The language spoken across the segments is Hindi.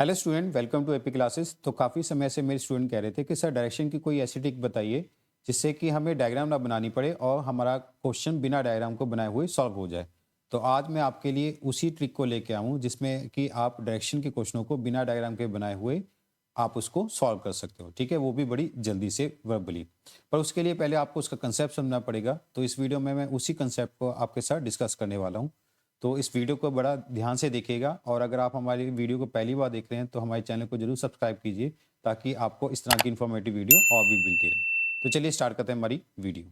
Hello student, welcome to AP classes. तो काफ़ी समय से मेरे स्टूडेंट कह रहे थे कि सर डायरेक्शन की कोई ऐसी ट्रिक बताइए जिससे कि हमें डायग्राम ना बनानी पड़े और हमारा क्वेश्चन बिना डायग्राम को बनाए हुए सॉल्व हो जाए। तो आज मैं आपके लिए उसी ट्रिक को लेके आऊँ जिसमें कि आप डायरेक्शन के क्वेश्चनों को बिना डायग्राम के बनाए हुए आप उसको सॉल्व कर सकते हो। ठीक है, वो भी बड़ी जल्दी से वर्बली। पर उसके लिए पहले आपको उसका कंसेप्ट समझना पड़ेगा। तो इस वीडियो में मैं उसी कंसेप्ट को आपके साथ डिस्कस करने वाला हूँ। तो इस वीडियो को बड़ा ध्यान से देखिएगा और अगर आप हमारी वीडियो को पहली बार देख रहे हैं तो हमारे चैनल को जरूर सब्सक्राइब कीजिए ताकि आपको इस तरह की इन्फॉर्मेटिव वीडियो और भी मिलती रहे। तो चलिए स्टार्ट करते हैं हमारी वीडियो।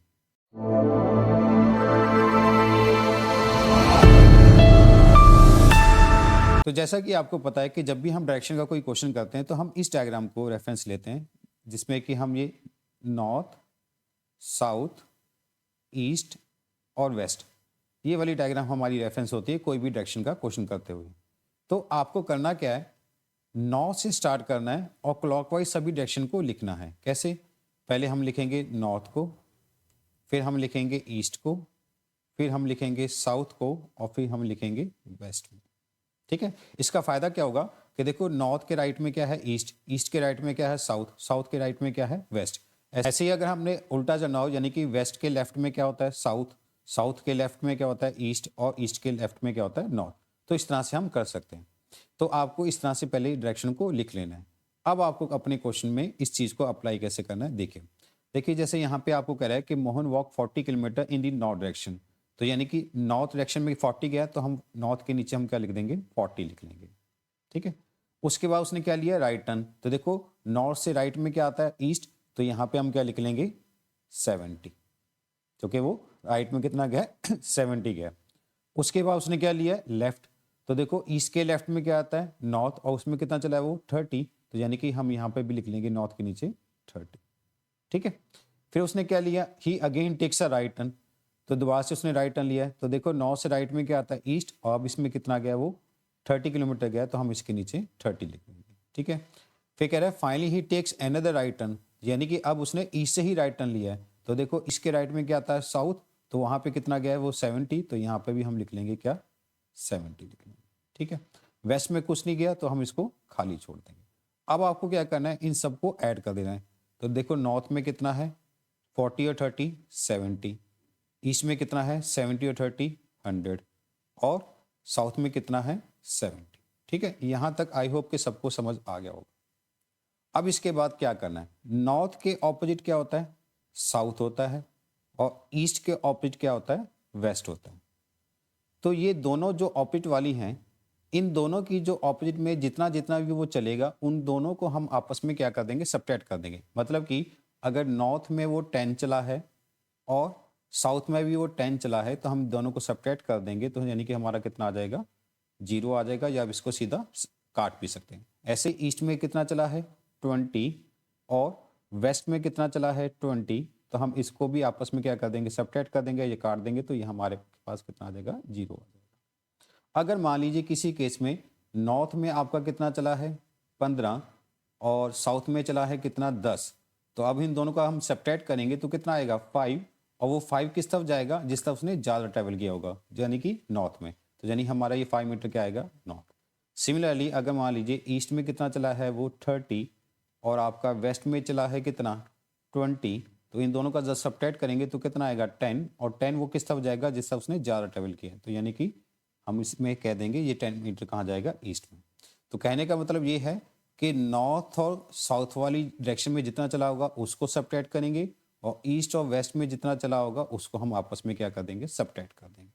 तो जैसा कि आपको पता है कि जब भी हम डायरेक्शन का कोई क्वेश्चन करते हैं तो हम इस डायग्राम को रेफरेंस लेते हैं जिसमें कि हम ये नॉर्थ, साउथ, ईस्ट और वेस्ट, ये वाली डायग्राम हमारी रेफरेंस होती है कोई भी डायरेक्शन का क्वेश्चन करते हुए। तो आपको करना क्या है, नॉर्थ से स्टार्ट करना है और क्लॉकवाइज सभी डायरेक्शन को लिखना है। कैसे? पहले हम लिखेंगे नॉर्थ को, फिर हम लिखेंगे ईस्ट को, फिर हम लिखेंगे साउथ को और फिर हम लिखेंगे वेस्ट में। ठीक है, इसका फायदा क्या होगा कि देखो नॉर्थ के राइट में क्या है ईस्ट, ईस्ट के राइट में क्या है साउथ, साउथ के राइट में क्या है वेस्ट। ऐसे ही अगर हमने उल्टा करना हो यानी कि वेस्ट के लेफ्ट में क्या होता है साउथ, साउथ के लेफ्ट में क्या होता है ईस्ट और ईस्ट के लेफ्ट में क्या होता है नॉर्थ। तो इस तरह से हम कर सकते हैं। तो आपको इस तरह से पहले डायरेक्शन को लिख लेना है। अब आपको अपने क्वेश्चन में इस चीज़ को अप्लाई कैसे करना है देखिए। देखिए जैसे यहाँ पे आपको कह रहा है कि Mohan walk 40 kilometre in the north direction. तो यानी कि नॉर्थ डायरेक्शन में 40 गया तो हम नॉर्थ के नीचे हम क्या लिख देंगे 40 लिख लेंगे। ठीक है, उसके बाद उसने क्या लिया राइट टर्न। तो देखो नॉर्थ से राइट में क्या आता है ईस्ट, तो यहाँ पे हम क्या लिख लेंगे 70, क्योंकि वो राइट में कितना गया 70 गया। उसके बाद उसने क्या लिया लेफ्ट, तो देखो ईस्ट के लेफ्ट में क्या आता है नॉर्थ और उसमें कितना चला है वो 30, तो यानी कि हम यहाँ पे भी लिख लेंगे नॉर्थ के नीचे 30। ठीक है, फिर उसने क्या लिया ही again takes a right turn, तो दोबारा से उसने राइट टर्न लिया है। तो देखो नॉर्थ से राइट में क्या आता है ईस्ट और अब इसमें कितना गया वो 30 किलोमीटर गया, तो हम इसके नीचे 30 लिख लेंगे। ठीक है, फिर कह रहा है finally he takes another right turn, यानी कि अब उसने ईस्ट से ही राइट टर्न लिया है। तो देखो इसके राइट में क्या आता है साउथ, तो वहाँ पे कितना गया है वो 70, तो यहाँ पे भी हम लिख लेंगे क्या 70 लिख लेंगे। ठीक है, वेस्ट में कुछ नहीं गया तो हम इसको खाली छोड़ देंगे। अब आपको क्या करना है इन सबको ऐड कर देना है। तो देखो नॉर्थ में कितना है 40 और 30 70, ईस्ट में कितना है 70 और 30 100 और साउथ में कितना है 70। ठीक है, यहाँ तक आई होप कि सबको समझ आ गया होगा। अब इसके बाद क्या करना है, नॉर्थ के ऑपोजिट क्या होता है साउथ होता है और ईस्ट के ऑपोजिट क्या होता है वेस्ट होता है। तो ये दोनों जो ऑपोजिट वाली हैं, इन दोनों की जो ऑपोजिट में जितना जितना भी वो चलेगा उन दोनों को हम आपस में क्या कर देंगे सब्ट्रैक्ट कर देंगे। मतलब कि अगर नॉर्थ में वो 10 चला है और साउथ में भी वो 10 चला है तो हम दोनों को सब्ट्रैक्ट कर देंगे, तो यानी कि हमारा कितना आ जाएगा 0 आ जाएगा, या आप इसको सीधा काट भी सकते हैं। ऐसे ईस्ट में कितना चला है 20 और वेस्ट में कितना चला है 20, तो हम इसको भी आपस में क्या कर देंगे सब्ट्रैक्ट कर देंगे, ये काट देंगे, तो ये हमारे पास कितना आ जाएगा 0 आ जाएगा। अगर मान लीजिए किसी केस में नॉर्थ में आपका कितना चला है 15 और साउथ में चला है कितना 10, तो अब इन दोनों का हम सब्ट्रैक्ट करेंगे तो कितना आएगा 5, और वो 5 किस तरफ जाएगा जिस तरफ उसने ज़्यादा ट्रैवल किया होगा यानी कि नॉर्थ में, तो यानी हमारा ये 5 मीटर क्या आएगा नॉर्थ। सिमिलरली अगर मान लीजिए ईस्ट में कितना चला है वो 30 और आपका वेस्ट में चला है कितना 20, तो इन दोनों का जब सब्ट्रैक्ट करेंगे तो कितना आएगा 10, और 10 वो किस तरफ जाएगा जिस तरफ उसने ज़्यादा ट्रैवल किया है, तो यानी कि हम इसमें कह देंगे ये 10 मीटर कहाँ जाएगा ईस्ट में। तो कहने का मतलब ये है कि नॉर्थ और साउथ वाली डायरेक्शन में जितना चला होगा उसको सब्ट्रैक्ट करेंगे और ईस्ट और वेस्ट में जितना चला होगा उसको हम आपस में क्या कर देंगे सब्ट्रैक्ट कर देंगे।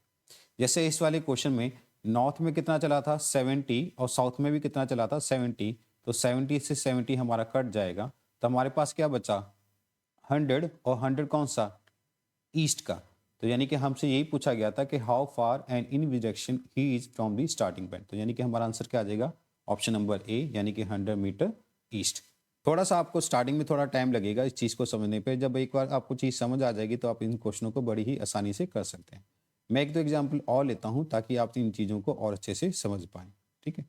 जैसे इस वाले क्वेश्चन में नॉर्थ में कितना चला था 70 और साउथ में भी कितना चला था 70, तो 70 से 70 हमारा कट जाएगा, तो हमारे पास क्या बचा 100, और 100 कौन सा ईस्ट का। तो यानी कि हमसे यही पूछा गया था कि how far and in which direction he is from the starting point, तो यानी कि हमारा आंसर क्या आ जाएगा ऑप्शन नंबर ए, यानी कि 100 मीटर ईस्ट। थोड़ा सा आपको स्टार्टिंग में थोड़ा टाइम लगेगा इस चीज़ को समझने पे, जब एक बार आपको चीज़ समझ आ जाएगी तो आप इन क्वेश्चनों को बड़ी ही आसानी से कर सकते हैं। मैं एक दो एग्जाम्पल और लेता हूँ ताकि आप इन चीज़ों को और अच्छे से समझ पाएँ। ठीक है,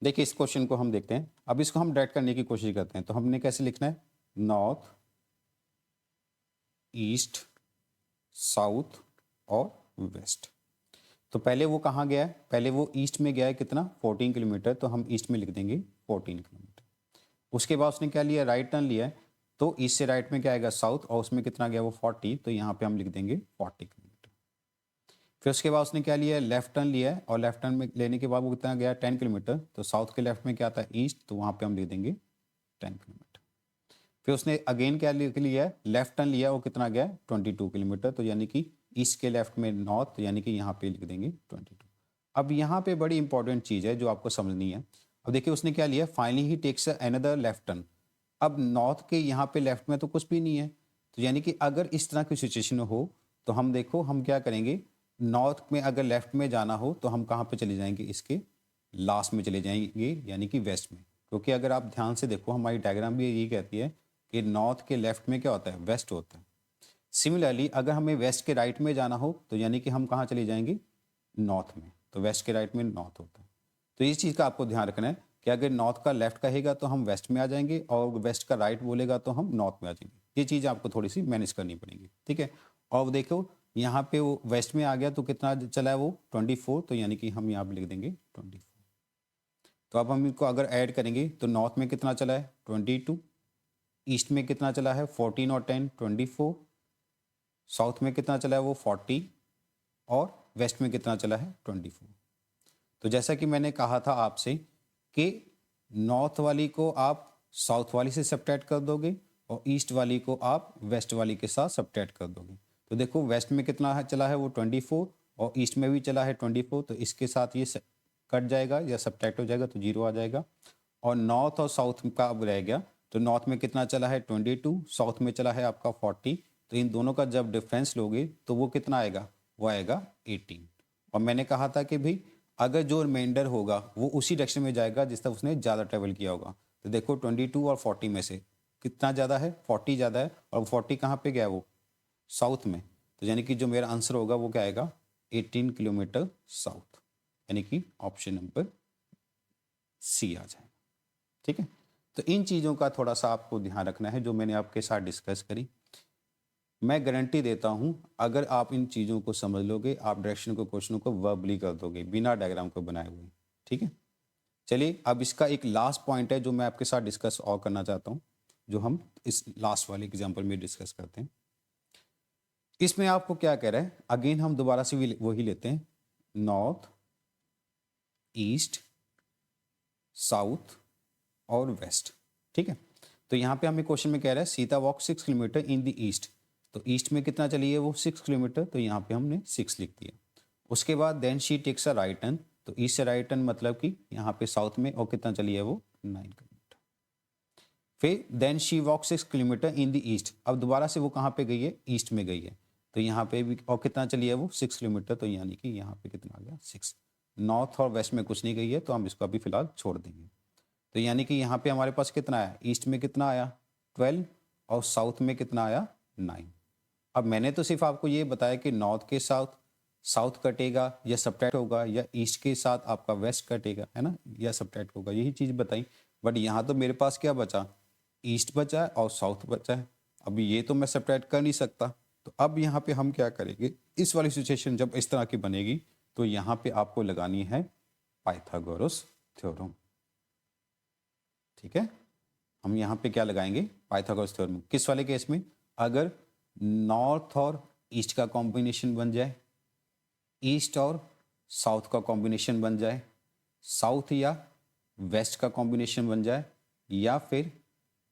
देखिए इस क्वेश्चन को हम देखते हैं। अब इसको हम डायरेक्ट करने की कोशिश करते हैं, तो हमने कैसे लिखना है नॉर्थ, ईस्ट, साउथ और वेस्ट। तो पहले वो कहाँ गया है, पहले वो ईस्ट में गया है कितना 14 किलोमीटर, तो हम ईस्ट में लिख देंगे 14 किलोमीटर। उसके बाद उसने क्या लिया, राइट टर्न लिया है, तो ईस्ट से राइट में क्या आएगा साउथ, और उसमें कितना गया वो 40, तो यहाँ पे हम लिख देंगे 40 किलोमीटर। फिर उसके बाद उसने क्या लिया है, लेफ्ट टर्न लिया है, और लेफ्ट टर्न में लेने के बाद वो कितना गया 10 किलोमीटर, तो साउथ के लेफ्ट में क्या आता है ईस्ट, तो वहाँ पे हम लिख देंगे 10 किलोमीटर। फिर उसने अगेन क्या लिया है, लेफ्ट टर्न लिया, वो कितना गया 22 किलोमीटर, तो यानी कि ईस्ट के लेफ्ट में नॉर्थ, यानी कि यहाँ पे लिख देंगे 22। अब यहाँ पे बड़ी इंपॉर्टेंट चीज़ है जो आपको समझनी है। अब देखिए उसने क्या लिया, finally he takes another left turn. अब नॉर्थ के यहाँ पे लेफ्ट में तो कुछ भी नहीं है, तो यानी कि अगर इस तरह की सिचुएशन हो तो हम देखो हम क्या करेंगे, नॉर्थ में अगर लेफ्ट में जाना हो तो हम कहाँ पे चले जाएंगे, इसके लास्ट में चले जाएंगे, यानी कि वेस्ट में। क्योंकि अगर आप ध्यान से देखो हमारी डायग्राम भी यही कहती है कि नॉर्थ के लेफ्ट में क्या होता है, वेस्ट होता है। सिमिलरली अगर हमें वेस्ट के राइट में जाना हो तो यानी कि हम कहाँ चले जाएंगे, नॉर्थ में, तो वेस्ट के राइट में नॉर्थ होता है। तो इस चीज़ का आपको ध्यान रखना है कि अगर नॉर्थ का लेफ्ट कहेगा तो हम वेस्ट में आ जाएंगे, और वेस्ट का राइट बोलेगा तो हम नॉर्थ में आ जाएंगे। ये चीज़ आपको थोड़ी सी मैनेज करनी पड़ेगी, ठीक है। और देखो यहाँ पे वो वेस्ट में आ गया तो कितना चला है वो 24, तो यानी कि हम यहाँ पे लिख देंगे 24। तो अब हम इनको अगर ऐड करेंगे तो नॉर्थ में कितना चला है 22, ईस्ट में कितना चला है 14 और 10 24, साउथ में कितना चला है वो 40, और वेस्ट में कितना चला है 24। तो जैसा कि मैंने कहा था आपसे कि नॉर्थ वाली को आप साउथ वाली से सब्ट्रैक्ट कर दोगे, और ईस्ट वाली को आप वेस्ट वाली के साथ सब्ट्रैक्ट कर दोगे। तो देखो वेस्ट में कितना है चला है वो 24, और ईस्ट में भी चला है 24, तो इसके साथ ये कट जाएगा या सब्ट्रैक्ट हो जाएगा, तो 0 आ जाएगा। और नॉर्थ और साउथ का अब रह गया, तो नॉर्थ में कितना चला है 22, साउथ में चला है आपका 40, तो इन दोनों का जब डिफरेंस लोगे तो वो कितना आएगा, वो आएगा 18। और मैंने कहा था कि भाई अगर जो रिमाइंडर होगा वो उसी डायरेक्शन में जाएगा जिस तरफ उसने ज़्यादा ट्रेवल किया होगा। तो देखो 22 और 40 में से कितना ज़्यादा है, 40 ज़्यादा है, और 40 कहाँ पे गया वो, साउथ में। तो यानी कि जो मेरा आंसर होगा वो क्या आएगा 18 किलोमीटर साउथ, यानी कि ऑप्शन नंबर सी आ जाएगा, ठीक है। तो इन चीज़ों का थोड़ा सा आपको ध्यान रखना है जो मैंने आपके साथ डिस्कस करी। मैं गारंटी देता हूं अगर आप इन चीज़ों को समझ लोगे आप डायरेक्शन को क्वेश्चनों को वर्बली कर दोगे बिना डायग्राम को बनाए हुए, ठीक है। चलिए अब इसका एक लास्ट पॉइंट है जो मैं आपके साथ डिस्कस और करना चाहता हूं, जो हम इस लास्ट वाले एग्जाम्पल में डिस्कस करते हैं। इसमें आपको क्या कह रहा है, अगेन हम दोबारा से वही लेते हैं, नॉर्थ, ईस्ट, साउथ और वेस्ट, ठीक है। तो यहाँ पे हमें क्वेश्चन में कह रहा है Sita walk 6 kilometre in the east, तो ईस्ट में कितना चली है वो 6 किलोमीटर, तो यहाँ पे हमने 6 लिख दिया। उसके बाद then she takes a right turn, तो ईस्ट से राइट टर्न मतलब कि यहाँ पे साउथ में, और कितना चली है वो 9 किलोमीटर। फिर then she walk 6 kilometre in the east, अब दोबारा से वो कहाँ पे गई है, ईस्ट में गई है, तो यहाँ पे भी और कितना चली है वो 6 किलोमीटर, तो यानी कि यहाँ पे कितना आ गया 6। नॉर्थ और वेस्ट में कुछ नहीं गई है तो हम इसको अभी फिलहाल छोड़ देंगे। तो यानी कि यहाँ पे हमारे पास कितना आया, ईस्ट में कितना आया 12, और साउथ में कितना आया 9। अब मैंने तो सिर्फ आपको ये बताया कि नॉर्थ के साथ साउथ कटेगा या सब्ट्रैक्ट होगा, या ईस्ट के साथ आपका वेस्ट कटेगा, है ना, या सब्ट्रैक्ट होगा, यही चीज़ बताई। बट यहाँ तो मेरे पास क्या बचा, ईस्ट बचा है और साउथ बचा है। अभी ये तो मैं सब्ट्रैक्ट कर नहीं सकता, तो अब यहाँ पे हम क्या करेंगे, इस वाली सिचुएशन जब इस तरह की बनेगी तो यहाँ पे आपको लगानी है पाइथागोरस थ्योरम, ठीक है। हम यहाँ पे क्या लगाएंगे, पाइथागोरस थ्योरम। किस वाले केस में, अगर नॉर्थ और ईस्ट का कॉम्बिनेशन बन जाए, ईस्ट और साउथ का कॉम्बिनेशन बन जाए, साउथ या वेस्ट का कॉम्बिनेशन बन जाए, या फिर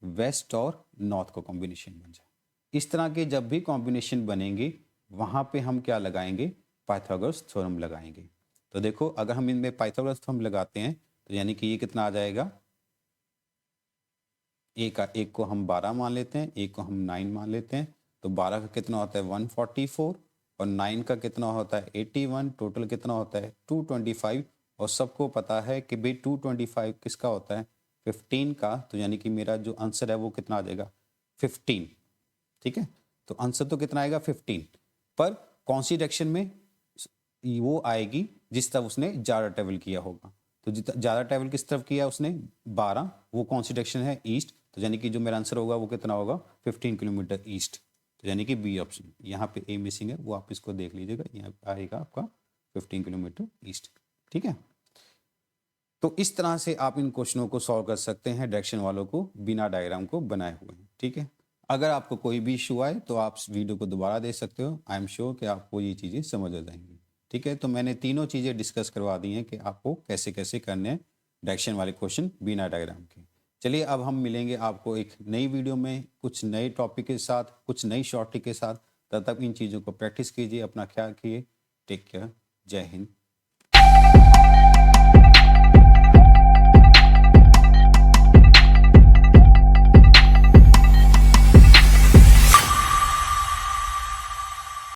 वेस्ट और नॉर्थ का कॉम्बिनेशन बन जाए, इस तरह के जब भी कॉम्बिनेशन बनेंगे वहाँ पे हम क्या लगाएंगे, पाइथागोरस थ्योरम लगाएंगे। तो देखो अगर हम इनमें पाइथागोरस थ्योरम लगाते हैं तो यानी कि ये कितना आ जाएगा, एक को हम 12 मान लेते हैं, एक को हम 9 मान लेते हैं, तो 12 का कितना होता है 144, और 9 का कितना होता है 81, टोटल कितना होता है 225। और सबको पता है कि भाई 225 किसका होता है 15 का, तो यानी कि मेरा जो आंसर है वो कितना आ जाएगा 15, ठीक है। तो आंसर तो कितना आएगा 15, पर कौन सी डायरेक्शन में, वो आएगी जिस तरफ उसने ज़्यादा ट्रेवल किया होगा। तो जितना ज़्यादा ट्रैवल किस तरफ किया उसने 12, वो कौन सी डायरेक्शन है ईस्ट, तो यानी कि जो मेरा आंसर होगा वो कितना होगा 15 किलोमीटर ईस्ट, तो यानी कि बी ऑप्शन। यहाँ पे ए मिसिंग है वो आप इसको देख लीजिएगा, यहाँ आएगा आपका 15 किलोमीटर ईस्ट। ठीक है, तो इस तरह से आप इन क्वेश्चनों को सॉल्व कर सकते हैं डायरेक्शन वालों को बिना डायग्राम को बनाए हुए। ठीक है, अगर आपको कोई भी इशू आए तो आप वीडियो को दोबारा देख सकते हो। आई एम श्योर कि आपको ये चीज़ें समझ आ जाएंगी। ठीक है, तो मैंने तीनों चीज़ें डिस्कस करवा दी हैं कि आपको कैसे कैसे करने हैं डायरेक्शन वाले क्वेश्चन बिना डायग्राम के। चलिए अब हम मिलेंगे आपको एक नई वीडियो में कुछ नए टॉपिक के साथ, कुछ नई शॉर्ट ट्रिक के साथ। तब तक इन चीज़ों को प्रैक्टिस कीजिए, अपना ख्याल रखिए। टेक केयर, जय हिंद।